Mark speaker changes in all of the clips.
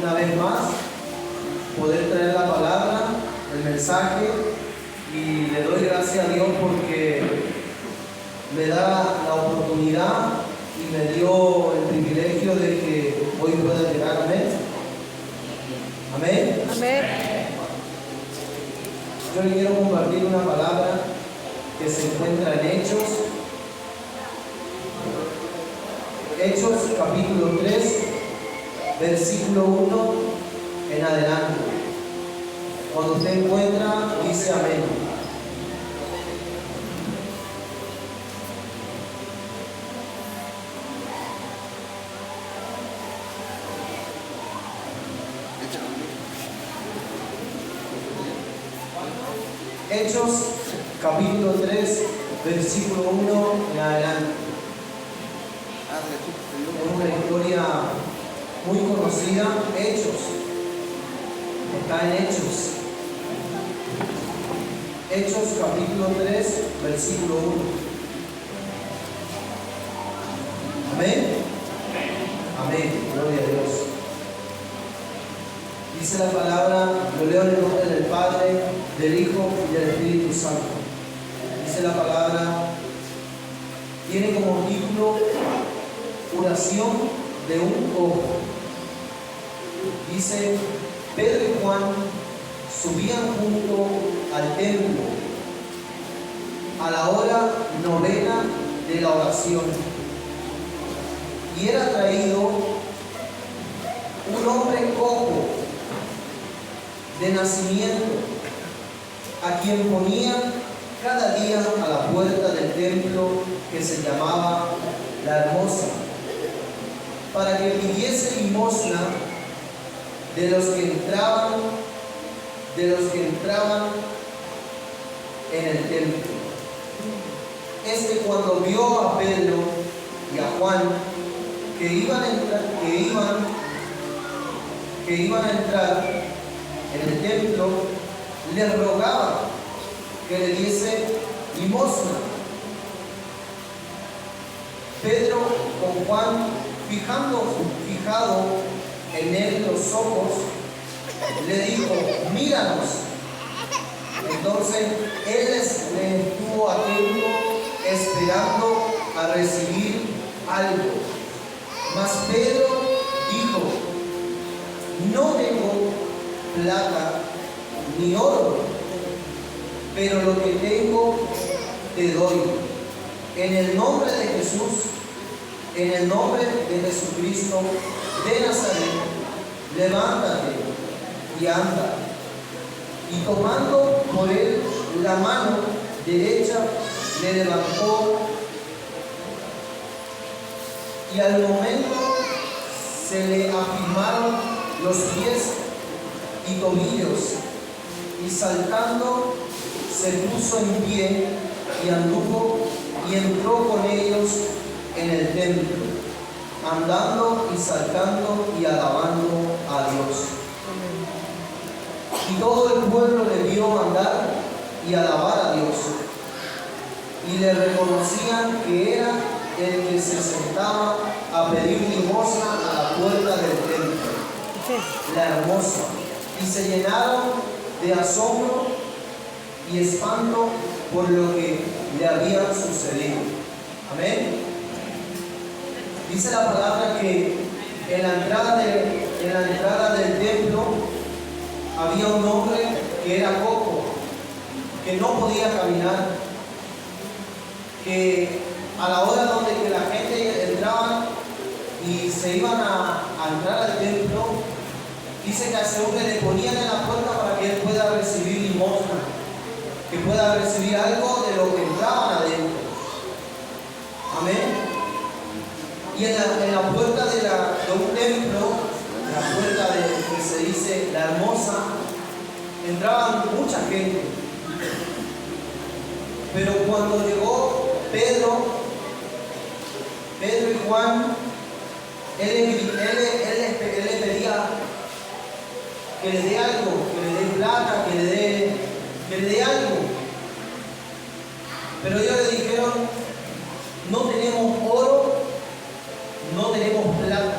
Speaker 1: una vez más poder traer la palabra, el mensaje, y le doy gracias a Dios porque me da la oportunidad y me dio el privilegio de que hoy pueda llegar. Amén. Amén.
Speaker 2: Amén.
Speaker 1: Yo le quiero compartir una palabra que se encuentra en Hechos capítulo 3, versículo 1 en adelante. Cuando usted encuentra, dice amén. Hechos capítulo 3, versículo 1 en adelante. Es una historia muy conocida. Hechos. Está en Hechos. Hechos capítulo 3, versículo 1. Amén. Amén. Gloria a Dios. Dice la palabra, lo leo en el nombre del Padre, del Hijo y del Espíritu Santo. Dice la palabra, tiene como título Curación de un cojo. Dice, Pedro y Juan subían junto al templo a la hora novena de la oración, y era traído un hombre cojo de nacimiento, a quien ponían cada día a la puerta del templo que se llamaba La Hermosa, para que pidiese limosna de los que entraban en el templo. Este, cuando vio a Pedro y a Juan que iban a entrar en el templo, le rogaba que le diese limosna. Pedro con Juan, fijado en él los ojos, le dijo, míranos. Entonces él le estuvo atento, esperando a recibir algo. Mas Pedro dijo, no tengo plata ni oro, pero lo que tengo te doy. En el nombre de Jesús, en el nombre de Jesucristo de Nazaret, levántate y anda. Y tomando por él la mano derecha, le levantó, y al momento se le afirmaron los pies y tobillos, y saltando se puso en pie y anduvo y entró con ellos en el templo, andando y saltando y alabando a Dios. Y todo el pueblo le vio andar y alabar a Dios, y le reconocían que era el que se sentaba a pedir limosna a la puerta del templo, La Hermosa, y se llenaron de asombro y espanto por lo que le había sucedido. Amén. Dice la palabra que en la entrada del templo había un hombre que era cojo, que no podía caminar, que a la hora donde que la gente entraba y se iban a entrar al templo, dice que a ese hombre le ponían en la puerta para que él pueda recibir limosna, que pueda recibir algo de lo que entraban adentro. Amén. Y en la puerta de un templo, la puerta que se dice La Hermosa, entraban mucha gente. Pero cuando llegó Pedro y Juan, él le pedía que le dé algo, que le dé plata, que le dé algo. Pero ellos le dijeron, no tenemos oro, no tenemos plata.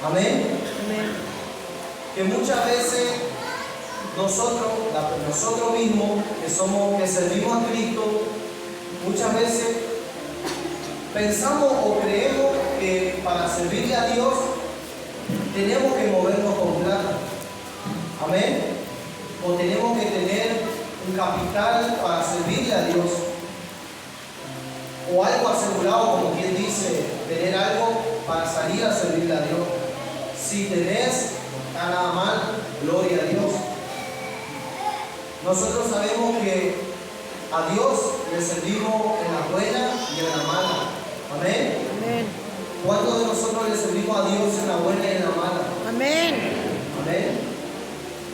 Speaker 1: Amén. Que muchas veces nosotros mismos que servimos a Cristo, muchas veces pensamos o creemos que para servirle a Dios tenemos que movernos con plata. Amén. O tenemos que tener un capital para servirle a Dios. O algo asegurado, como quien dice, tener algo para salir a servirle a Dios. Si tenés, no está nada mal, gloria a Dios. Nosotros sabemos que a Dios le servimos en la buena y en la mala. Amén.
Speaker 2: Amén.
Speaker 1: ¿Cuántos de nosotros le servimos a Dios en la buena y en la mala?
Speaker 2: Amén.
Speaker 1: Amén.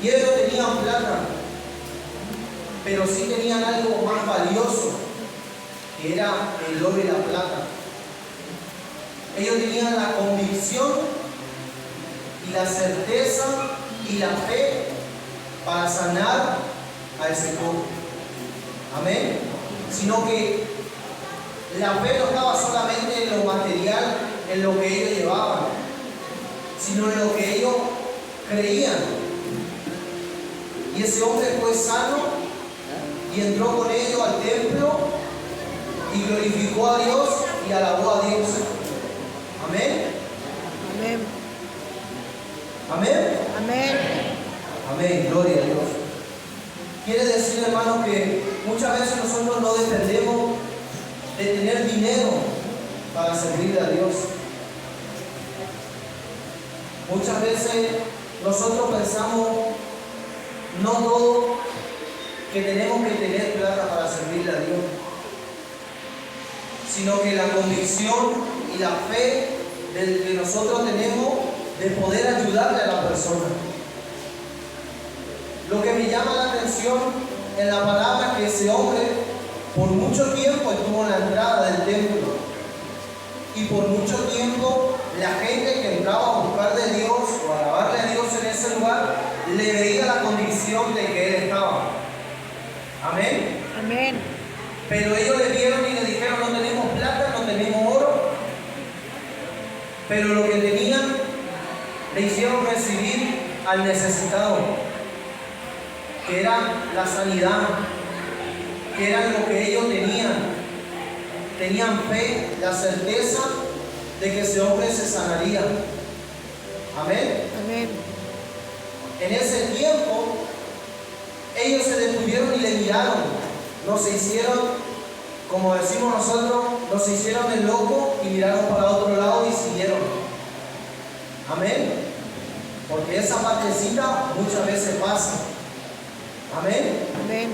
Speaker 1: Y ellos tenían plata, pero sí tenían algo más valioso, que era el oro y la plata. Ellos tenían la convicción y la certeza y la fe para sanar a ese pobre. Amén. Sino que la fe no estaba solamente en lo material, en lo que ellos llevaban, sino en lo que ellos creían. Y ese hombre fue sano y entró con ellos al templo y glorificó a Dios y alabó a Dios. Amén.
Speaker 2: Amén.
Speaker 1: Amén.
Speaker 2: Amén.
Speaker 1: Amén. Gloria a Dios. Quiere decir, hermano, que muchas veces nosotros no dependemos de tener dinero para servirle a Dios. Muchas veces nosotros pensamos, no todo, que tenemos que tener plata para servirle a Dios, sino que la convicción y la fe que nosotros tenemos de poder ayudarle a la persona. Lo que me llama la atención en la palabra es que ese hombre por mucho tiempo estuvo en la entrada del templo, y por mucho tiempo la gente que entraba a buscar de Dios o a alabarle a Dios en ese lugar le veía la condición de que él estaba. Amén.
Speaker 2: Amén.
Speaker 1: Pero ellos le vieron y le dijeron: no tenemos plata, no tenemos oro, pero lo que tenían le hicieron recibir al necesitado, que era la sanidad, que era lo que ellos tenían. Tenían fe, la certeza de que ese hombre se sanaría. Amén.
Speaker 2: Amén.
Speaker 1: En ese tiempo, ellos se detuvieron y le miraron. No se hicieron, como decimos nosotros, no se hicieron el loco y miraron para otro lado y siguieron. Amén. Porque esa partecita muchas veces pasa. Amén.
Speaker 2: Amén.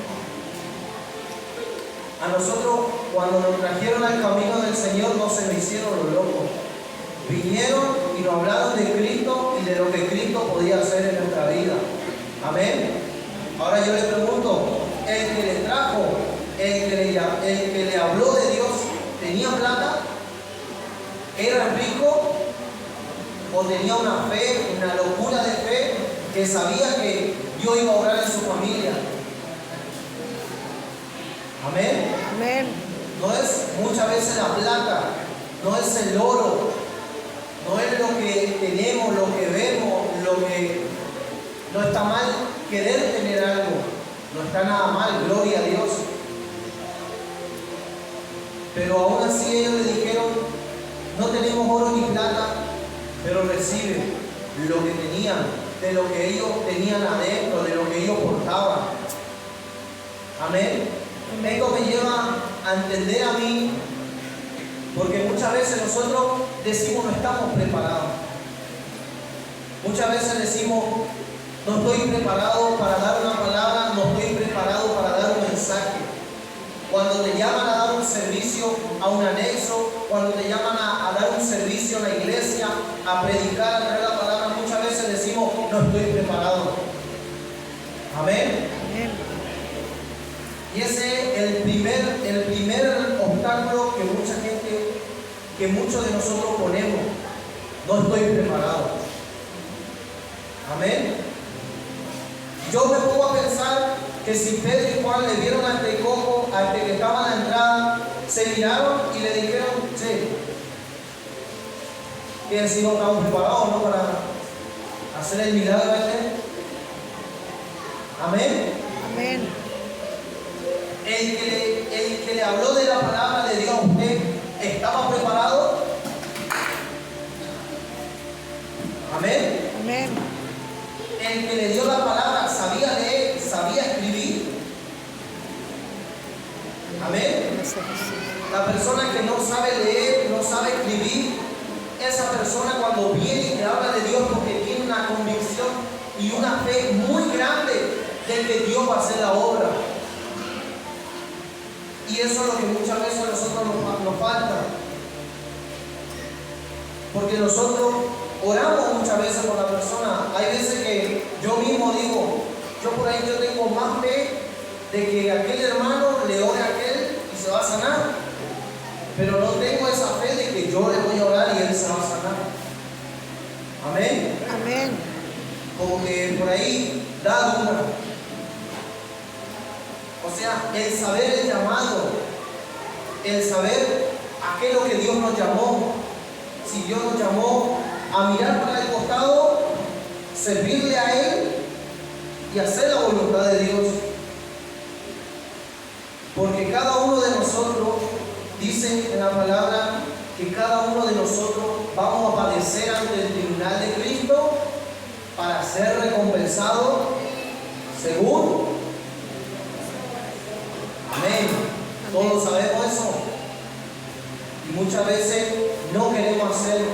Speaker 1: A nosotros, cuando nos trajeron al camino del Señor, no se nos hicieron los locos. Vinieron y nos hablaron de Cristo y de lo que Cristo podía hacer en nuestra vida. Amén. Ahora yo le pregunto, el que le trajo, el que le habló de Dios, ¿tenía plata? ¿Era rico? ¿O tenía una fe, una locura de fe, que sabía que Dios iba a obrar en su familia? Amén.
Speaker 2: Amén.
Speaker 1: No es muchas veces la plata, no es el oro, no es lo que tenemos, lo que vemos, lo que no está mal querer tener algo, no está nada mal, gloria a Dios. Pero aún así ellos le dijeron: no tenemos oro ni plata, pero recibe lo que tenían, de lo que ellos tenían adentro, de lo que ellos portaban. Amén. Esto me lleva a entender a mí, porque muchas veces nosotros decimos: no estamos preparados. Muchas veces decimos: no estoy preparado para dar una palabra, no estoy preparado para dar un mensaje. Cuando te llaman a dar un servicio a un anexo, cuando te llaman a dar un servicio a la iglesia, a predicar, a traer la palabra, muchas veces decimos: no estoy preparado. Amén.
Speaker 2: Amén.
Speaker 1: Y ese es el primer obstáculo que muchos de nosotros ponemos: no estoy preparado. Amén. Yo me pongo a pensar que si Pedro y Juan le vieron a este cojo, a este que estaba en la entrada, se miraron y le dijeron: che, que si no estamos preparados, ¿no? hacer el milagro este? Amén.
Speaker 2: Amén.
Speaker 1: El que le habló de la palabra de Dios a usted, ¿estaba preparado? Amén.
Speaker 2: Amén.
Speaker 1: El que le dio la palabra, ¿sabía leer? ¿Sabía escribir? Amén. La persona que no sabe leer, no sabe escribir, esa persona cuando viene y te habla de Dios porque tiene una convicción y una fe muy grande de que Dios va a hacer la obra. Y eso es lo que muchas veces a nosotros nos falta. Porque nosotros oramos muchas veces por la persona. Hay veces que yo mismo digo, yo por ahí yo tengo más fe de que aquel hermano le ore a aquel y se va a sanar. Pero no tengo esa fe de que yo le voy a orar y él se va a sanar. Amén.
Speaker 2: Amén.
Speaker 1: Como que por ahí da duda. O sea, el saber el llamado, el saber a qué es lo que Dios nos llamó. Si Dios nos llamó a mirar para el costado, servirle a Él y hacer la voluntad de Dios. Porque cada uno de nosotros, dice en la palabra, que cada uno de nosotros vamos a padecer ante el tribunal de Cristo para ser recompensados según. Amén. Todos sabemos eso. Y muchas veces no queremos hacerlo.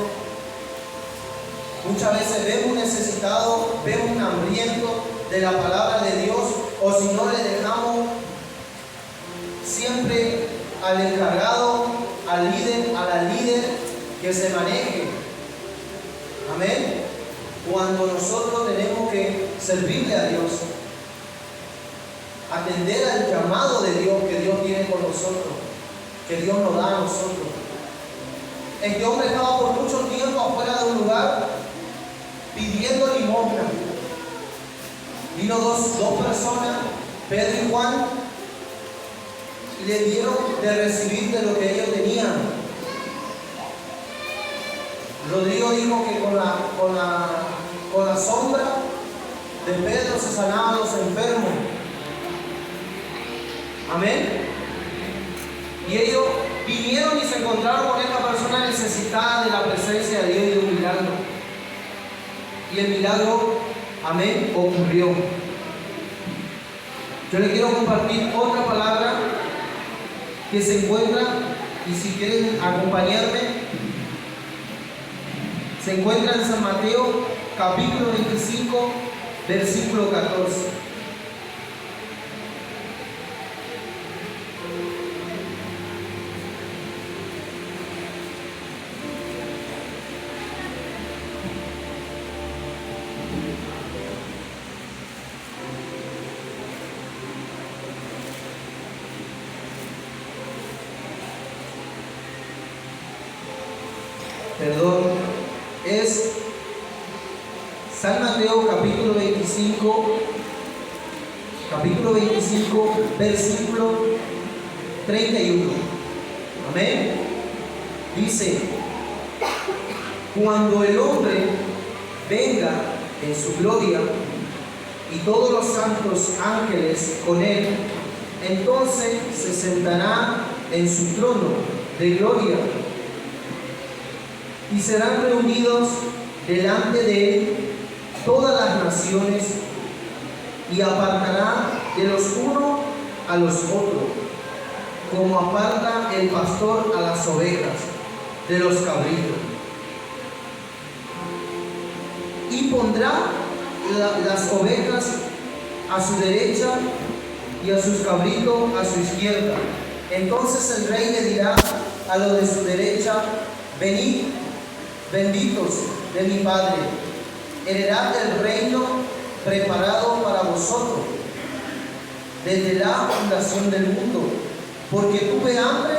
Speaker 1: Muchas veces vemos un necesitado, vemos un hambriento de la palabra de Dios, o si no le dejamos siempre al encargado, al líder, a la líder que se maneje. Amén. Cuando nosotros tenemos que servirle a Dios, atender al llamado de Dios que Dios tiene por nosotros, que Dios nos da a nosotros. Este hombre estaba por mucho tiempo afuera de un lugar pidiendo limosna. Vino dos personas, Pedro y Juan, y le dieron de recibir de lo que ellos tenían. Rodrigo dijo que con la sombra de Pedro se sanaban los enfermos. Amén. Y ellos vinieron y se encontraron con esta persona necesitada de la presencia de Dios y de un milagro. Y el milagro, amén, ocurrió. Yo les quiero compartir otra palabra que se encuentra, y si quieren acompañarme, se encuentra en San Mateo, capítulo 25, versículo 14. Perdón, es San Mateo capítulo 25, versículo 31. Amén. Dice: cuando el hombre venga en su gloria y todos los santos ángeles con él, entonces se sentará en su trono de gloria. Y serán reunidos delante de él todas las naciones, y apartará de los unos a los otros, como aparta el pastor a las ovejas de los cabritos. Y pondrá las ovejas a su derecha y a sus cabritos a su izquierda. Entonces el rey le dirá a los de su derecha: venid, benditos de mi Padre, heredad el reino preparado para vosotros desde la fundación del mundo, porque tuve hambre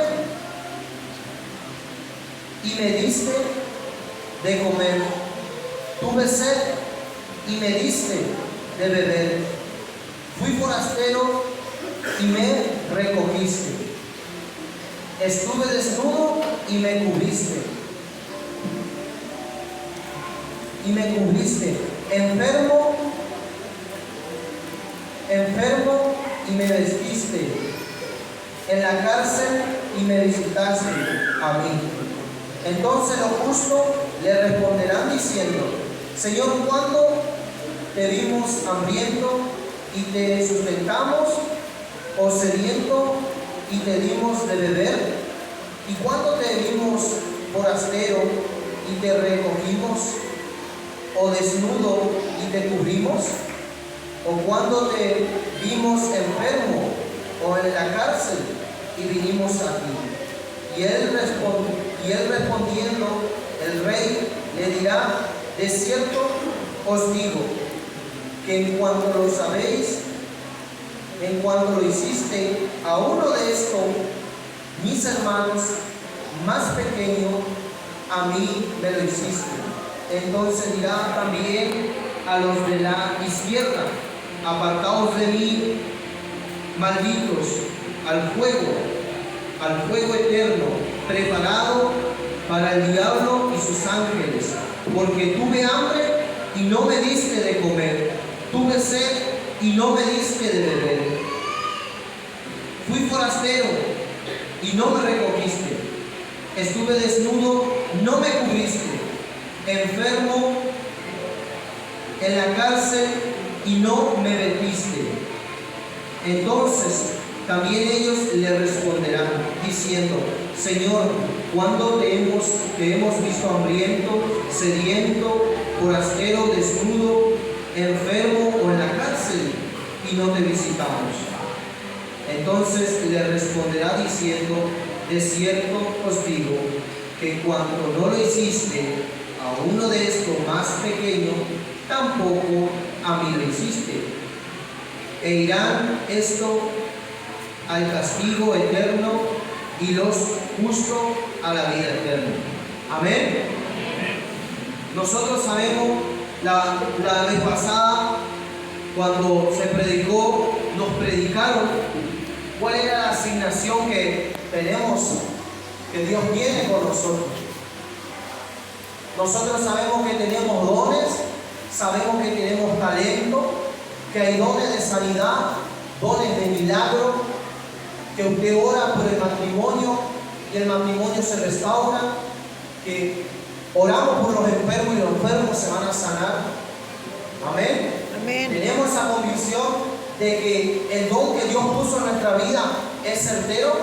Speaker 1: y me diste de comer, tuve sed y me diste de beber, fui forastero y me recogiste, estuve desnudo y me cubriste, enfermo y me vestiste, en la cárcel y me visitaste a mí. Entonces los justos le responderán diciendo: Señor, ¿cuándo te vimos hambriento y te sustentamos, o sediento y te dimos de beber? ¿Y cuándo te vimos forastero y te recogimos, o desnudo y te cubrimos? ¿O cuándo te vimos enfermo o en la cárcel y vinimos a ti? Y él respondiendo, el rey le dirá: de cierto os digo, que en cuanto lo sabéis, en cuanto lo hiciste a uno de estos mis hermanos más pequeños, a mí me lo hiciste. Entonces dirá también a los de la izquierda: apartaos de mí, malditos, al fuego eterno, preparado para el diablo y sus ángeles. Porque tuve hambre y no me diste de comer, tuve sed y no me diste de beber. Fui forastero y no me recogiste, estuve desnudo, no me cubriste, enfermo en la cárcel y no me vestiste. Entonces también ellos le responderán diciendo: Señor, ¿cuándo te hemos visto hambriento, sediento, forastero, desnudo, enfermo o en la cárcel y no te visitamos? Entonces le responderá diciendo: de cierto os digo, que cuando no lo hiciste a uno de estos más pequeños, tampoco a mí lo hiciste. E irán esto al castigo eterno y los justos a la vida eterna. Amén. Nosotros sabemos, la vez pasada, cuando se predicó, nos predicaron cuál era la asignación que tenemos, que Dios tiene con nosotros. Nosotros sabemos que tenemos dones, sabemos que tenemos talento, que hay dones de sanidad, dones de milagro, que usted ora por el matrimonio y el matrimonio se restaura, que oramos por los enfermos y los enfermos se van a sanar. Amén. Amén. Tenemos esa convicción de que el don que Dios puso en nuestra vida es certero.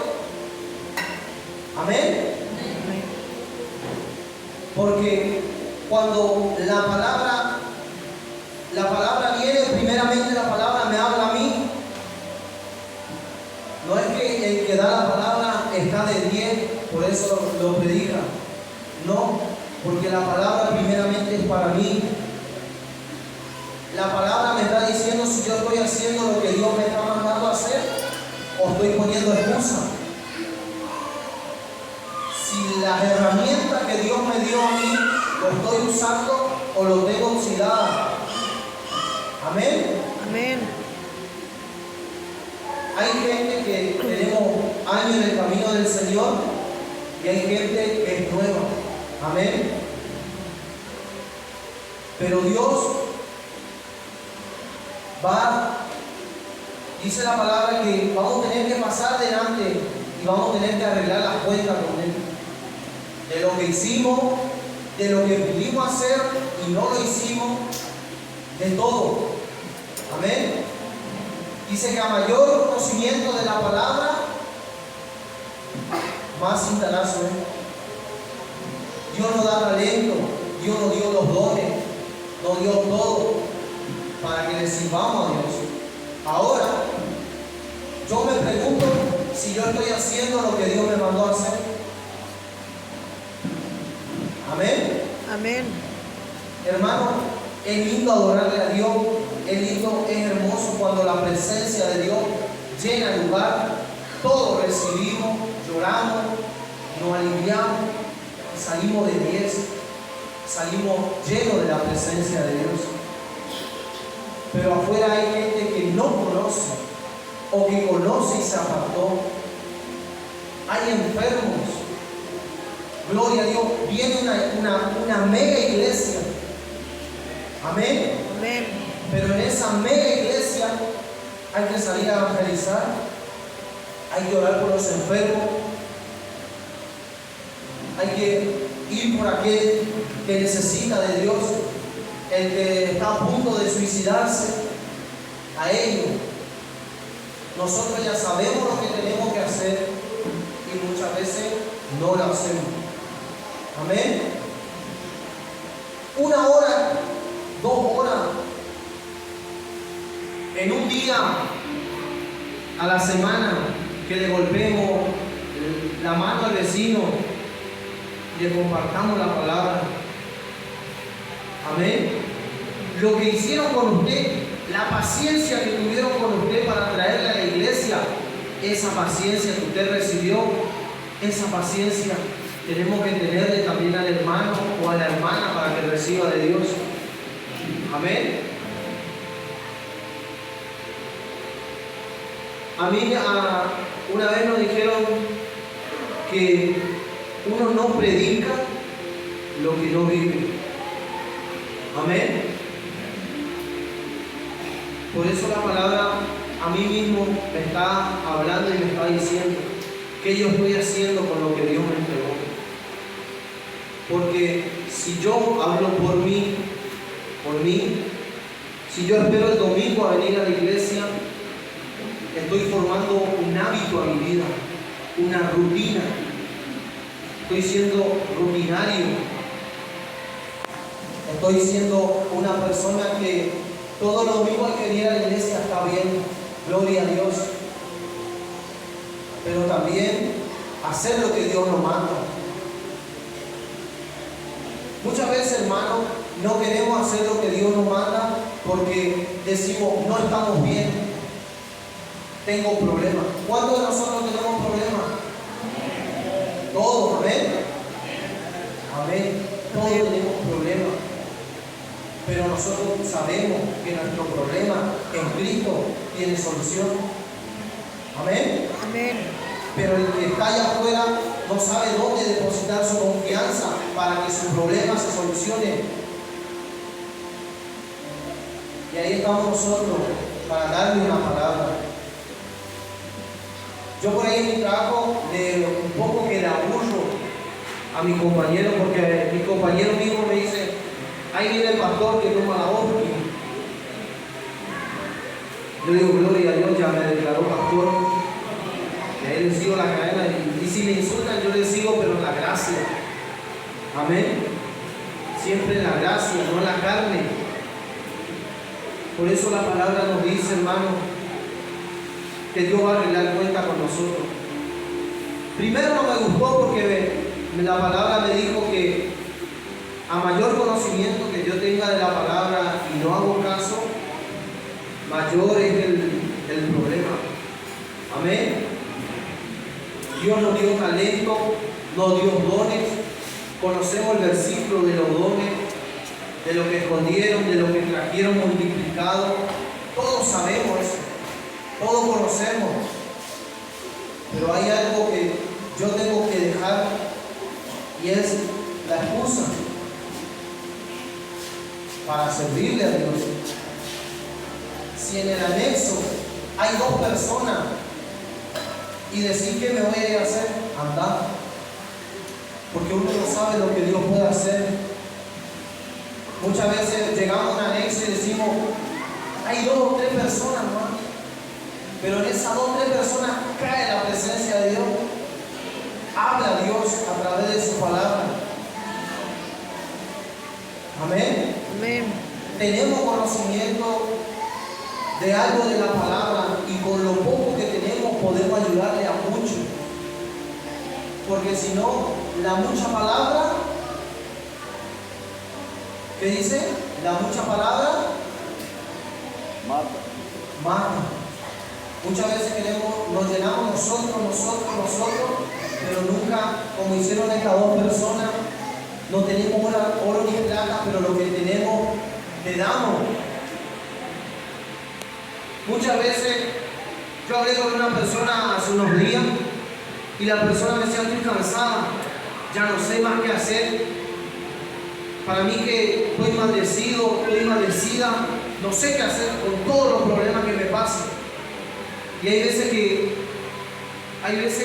Speaker 1: Amén. Porque cuando la palabra viene, primeramente la palabra me habla a mí. No es que el que da la palabra está de 10, por eso lo predica. No, porque la palabra primeramente es para mí. La palabra me está diciendo si yo estoy haciendo lo que Dios me está mandando a hacer o estoy poniendo excusa. Si las herramientas que Dios me dio a mí lo estoy usando o lo tengo oxidada. Amén. Amén. Hay gente que tenemos años en el camino del Señor y hay gente que es nueva. Amén. Pero Dios dice la palabra que vamos a tener que pasar delante y vamos a tener que arreglar las cuentas con Él. De lo que hicimos, de lo que pudimos hacer y no lo hicimos, de todo. Amén. Dice que a mayor conocimiento de la palabra, más cintarazo es. Dios nos da talento, Dios nos dio los dones, nos dio todo para que le sirvamos a Dios. Ahora, yo me pregunto si yo estoy haciendo lo que Dios me mandó a hacer. Amén. Amén. Hermano, es lindo adorarle a Dios, es lindo, es hermoso cuando la presencia de Dios llena el lugar. Todos recibimos, lloramos, nos aliviamos y salimos de 10, salimos llenos de la presencia de Dios. Pero afuera hay gente que no conoce o que conoce y se apartó. Hay enfermos. Gloria a Dios. Viene una mega iglesia. Amén.
Speaker 2: Amén.
Speaker 1: Pero en esa mega iglesia hay que salir a evangelizar, hay que orar por los enfermos, hay que ir por aquel que necesita de Dios, el que está a punto de suicidarse, a ellos. Nosotros ya sabemos lo que tenemos que hacer y muchas veces no lo hacemos. Amén. 1 hora, 2 horas, en un día a la semana que le golpeemos la mano al vecino y le compartamos la palabra. Amén. Lo que hicieron con usted, la paciencia que tuvieron con usted para traerle a la iglesia, esa paciencia que usted recibió, esa paciencia tenemos que tenerle también al hermano o a la hermana para que reciba de Dios. Amén. A mí una vez nos dijeron que uno no predica lo que no vive. Amén. Por eso la palabra a mí mismo me está hablando y me está diciendo qué yo estoy haciendo con lo que Dios me entregó. Porque si yo hablo por mí, si yo espero el domingo a venir a la iglesia, estoy formando un hábito a mi vida, una rutina. Estoy siendo rutinario. Estoy siendo una persona que todos los domingos hay que venir a la iglesia, está bien, gloria a Dios. Pero también hacer lo que Dios nos manda. Muchas veces, hermanos, no queremos hacer lo que Dios nos manda porque decimos, no estamos bien, tengo problemas. ¿Cuántos de nosotros tenemos problemas? Todos, amén. Amén. Todos tenemos problemas. Pero nosotros sabemos que nuestro problema en Cristo tiene solución. Amén.
Speaker 2: Amén.
Speaker 1: Pero el que está allá afuera no sabe dónde depositar su confianza para que su problema se solucione. Y ahí estamos nosotros para darle una palabra. Yo por ahí en mi trabajo un poco que le aburro a mi compañero, porque mi compañero mismo me dice, ahí viene el pastor que toma la voz. Yo digo, gloria a Dios, ya me declaró pastor. Y ahí le sigo la cadena. Y si me insultan, yo le sigo, pero en la gracia. Amén. Siempre en la gracia, no en la carne. Por eso la palabra nos dice, hermano, que Dios va a arreglar cuenta con nosotros. Primero no me gustó porque la palabra me dijo que a mayor conocimiento que yo tenga de la palabra y no hago caso, mayor es el problema. Amén. Dios nos dio talento, nos dio dones. Conocemos el versículo de los dones, de lo que escondieron, de lo que trajeron multiplicado. Todos sabemos eso, todos conocemos. Pero hay algo que yo tengo que dejar y es la excusa para servirle a Dios. Si en el anexo hay 2 personas y decir que me voy a ir a hacer, andar, porque uno no sabe lo que Dios puede hacer. Muchas veces llegamos a un anexo y decimos, hay 2 o 3 personas más, pero en esas 2 o 3 personas cae la presencia de Dios. Habla Dios a través de su palabra. Amén.
Speaker 2: Amén.
Speaker 1: Tenemos conocimiento de algo de la palabra y con lo poco que tenemos podemos ayudarle a muchos. Porque si no, la mucha palabra, ¿qué dice? La mucha palabra mata. Muchas veces nos llenamos nosotros, pero nunca, como hicieron estas 2 personas, no tenemos oro ni plata, pero lo que tenemos le damos. Muchas veces yo hablé con una persona hace unos días y la persona me decía, estoy cansada, ya no sé más qué hacer. Para mí que estoy maldecido, estoy maldecida, no sé qué hacer con todos los problemas que me pasan. Y hay veces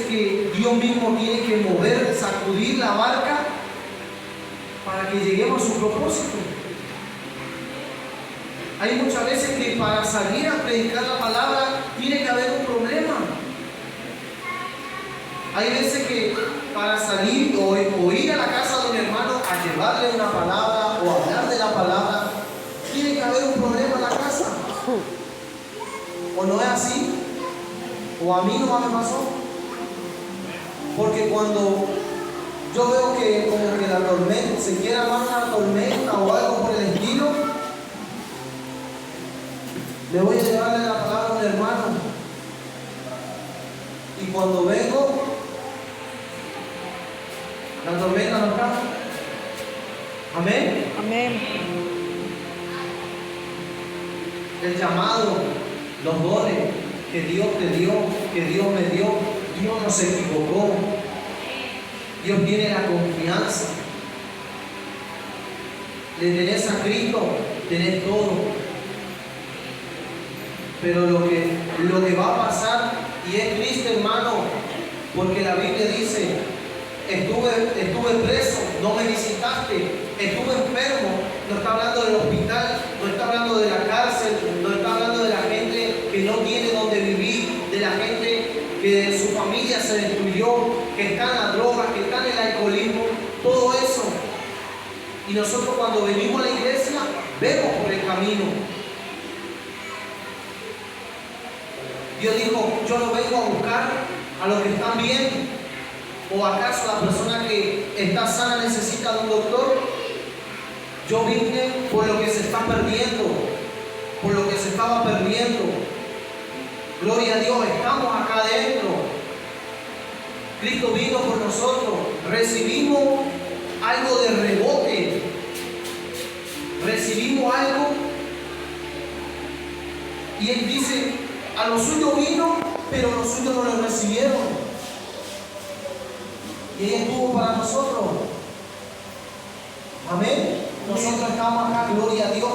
Speaker 1: que Dios mismo tiene que mover, sacudir la barca para que lleguemos a su propósito. Hay muchas veces que para salir a predicar la palabra tiene que haber un problema. Hay veces que para salir o ir a la casa de un hermano a llevarle una palabra o hablar de la palabra, tiene que haber un problema en la casa. ¿O no es así? ¿O a mí no me pasó? Porque cuando yo veo que como que la tormenta, se quiere armar una tormenta o algo por el estilo, le voy a llevarle la palabra a un hermano. Y cuando vengo, la tormenta no está. Amén.
Speaker 2: Amén.
Speaker 1: El llamado, los dones que Dios te dio, que Dios me dio, Dios no se equivocó. Dios tiene la confianza. Le tenés a Cristo, tenés todo. Pero lo que va a pasar, y es triste, hermano, porque la Biblia dice: estuve preso, no me visitaste, estuve enfermo. No está hablando del hospital, no está hablando de la cárcel, no está hablando de la gente que no tiene donde vivir, de la gente que su familia se destruyó, que está en la droga, que está en el alcoholismo, todo eso. Y nosotros cuando venimos a la iglesia, vemos por el camino. Dios dijo: yo no vengo a buscar a los que están bien. ¿O acaso la persona que está sana necesita de un doctor? Yo vine por lo que se está perdiendo, por lo que se estaba perdiendo. Gloria a Dios, estamos acá adentro. Cristo vino por nosotros. Recibimos algo de rebote. Recibimos algo. Y Él dice: a los suyos vino, pero los suyos no lo recibieron. Y ella estuvo para nosotros. Amén. Nosotros estamos acá, gloria a Dios,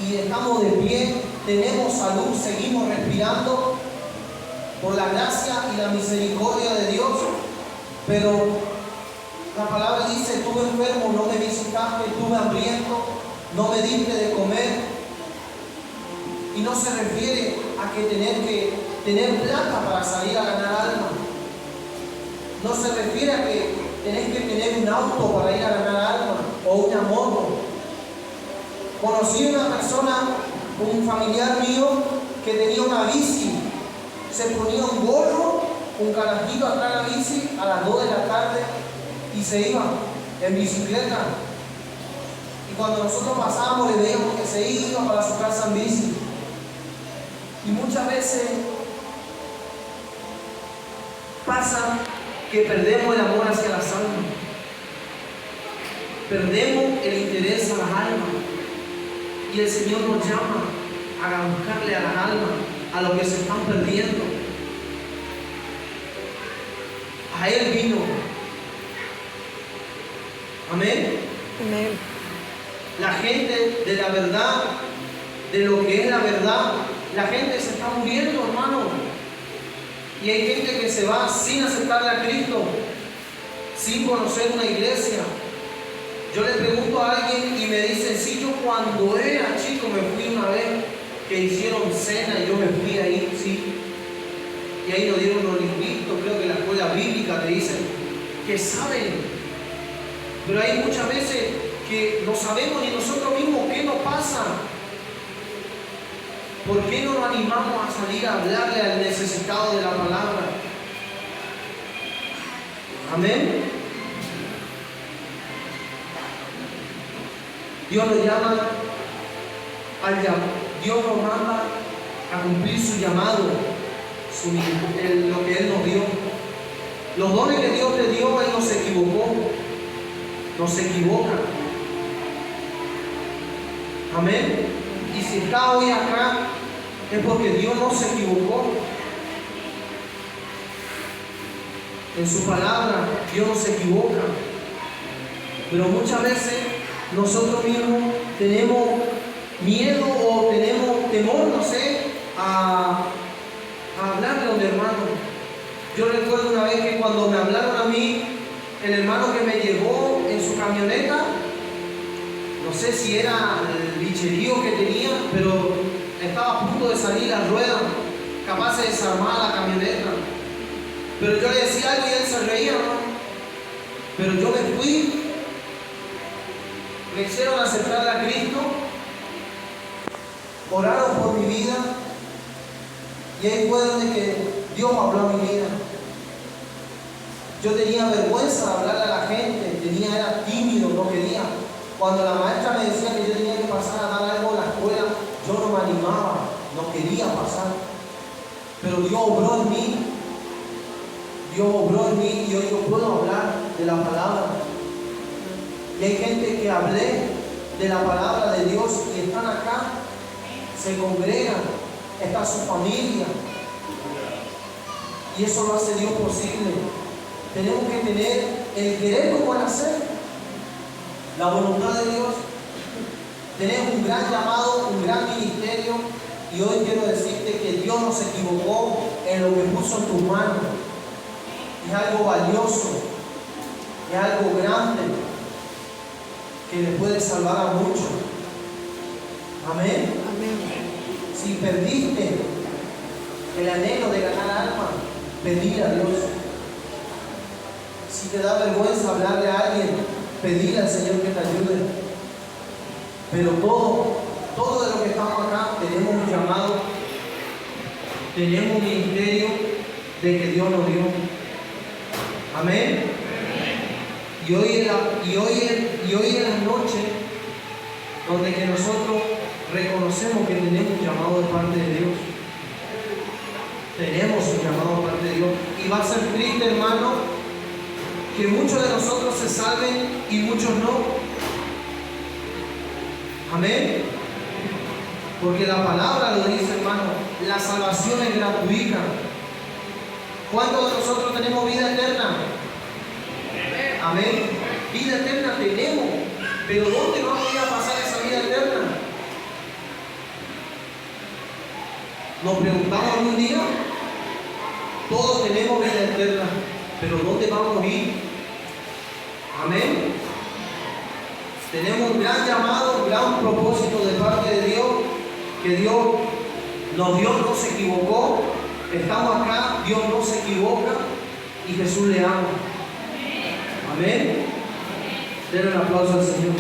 Speaker 1: y estamos de pie, tenemos salud, seguimos respirando por la gracia y la misericordia de Dios. Pero la palabra dice: estuve enfermo, no me visitaste, estuve hambriento, no me diste de comer. Y no se refiere a que tener plata para salir a ganar alma. No se refiere a que tenés que tener un auto para ir a ganar alma o una moto. Conocí una persona, un familiar mío, que tenía una bici. Se ponía un gorro, un canastito atrás de la bici a las 2 de la tarde y se iba en bicicleta. Y cuando nosotros pasábamos le veíamos que se iba para su casa en bici. Y muchas veces pasa que perdemos el amor hacia las almas, perdemos el interés a las almas, y el Señor nos llama a buscarle a las almas, a los que se están perdiendo. A Él vino. Amén.
Speaker 2: Amén.
Speaker 1: La gente de la verdad, de lo que es la verdad, la gente se está muriendo, hermano. Y hay gente que se va sin aceptarle a Cristo, sin conocer una iglesia. Yo le pregunto a alguien y me dicen: sí, yo cuando era chico me fui una vez que hicieron cena y yo me fui ahí, sí. Y ahí nos dieron los libritos, creo que la escuela bíblica te dicen que saben. Pero hay muchas veces que no sabemos ni nosotros mismos qué nos pasa. ¿Por qué no nos animamos a salir a hablarle al necesitado de la palabra? Amén. Dios nos llama Dios nos manda a cumplir su llamado, lo que Él nos dio. Los dones que Dios te dio, Él no se equivocó, no se equivoca. Amén. Y si está hoy acá, es porque Dios no se equivocó. En su palabra, Dios no se equivoca. Pero muchas veces nosotros mismos tenemos miedo o tenemos temor, no sé, a hablarle a un hermano. Yo recuerdo una vez que cuando me hablaron a mí, el hermano que me llevó en su camioneta, no sé si era el bicherío que tenía, pero estaba a punto de salir la rueda, capaz de desarmar la camioneta. Pero yo le decía algo y él se reía, ¿no? Pero yo me fui, me hicieron aceptar a Cristo, oraron por mi vida, y ahí fue donde que Dios habló a mi vida. Yo tenía vergüenza de hablarle a la gente, era tímido, no quería. Cuando la maestra me decía que yo tenía que pasar a dar algo en la escuela, yo no me animaba, no quería pasar. Pero Dios obró en mí. Dios obró en mí y hoy yo puedo hablar de la palabra. Y hay gente que hablé de la palabra de Dios y están acá, se congregan, está su familia. Y eso lo hace Dios posible. Tenemos que tener el querer como el hacer, la voluntad de Dios. Tenemos un gran llamado, un gran ministerio, y hoy quiero decirte que Dios no se equivocó en lo que puso en tus manos. Es algo valioso, es algo grande que le puede salvar a muchos. Amén. Amén. Si perdiste el anhelo de ganar alma, pedirle a Dios. Si te da vergüenza hablarle a alguien, pedirle al Señor que te ayude. Pero todo de lo que estamos acá, tenemos un llamado, tenemos un ministerio de que Dios nos dio. Amén. Y hoy en la noche, donde que nosotros reconocemos que tenemos un llamado de parte de Dios. Tenemos un llamado de parte de Dios. Y va a ser triste, hermano, que muchos de nosotros se salven y muchos no. Amén. Porque la palabra lo dice, hermano, la salvación es gratuita. ¿Cuántos de nosotros tenemos vida eterna? Amén. Vida eterna tenemos, pero ¿dónde vamos a ir a pasar esa vida eterna? Nos preguntamos un día. Todos tenemos vida eterna, pero ¿dónde vamos a ir? Amén. Tenemos un gran llamado, un gran propósito de parte de Dios, que Dios nos dio, no se equivocó. Estamos acá, Dios no se equivoca y Jesús le ama. Amén. Denle un aplauso al Señor.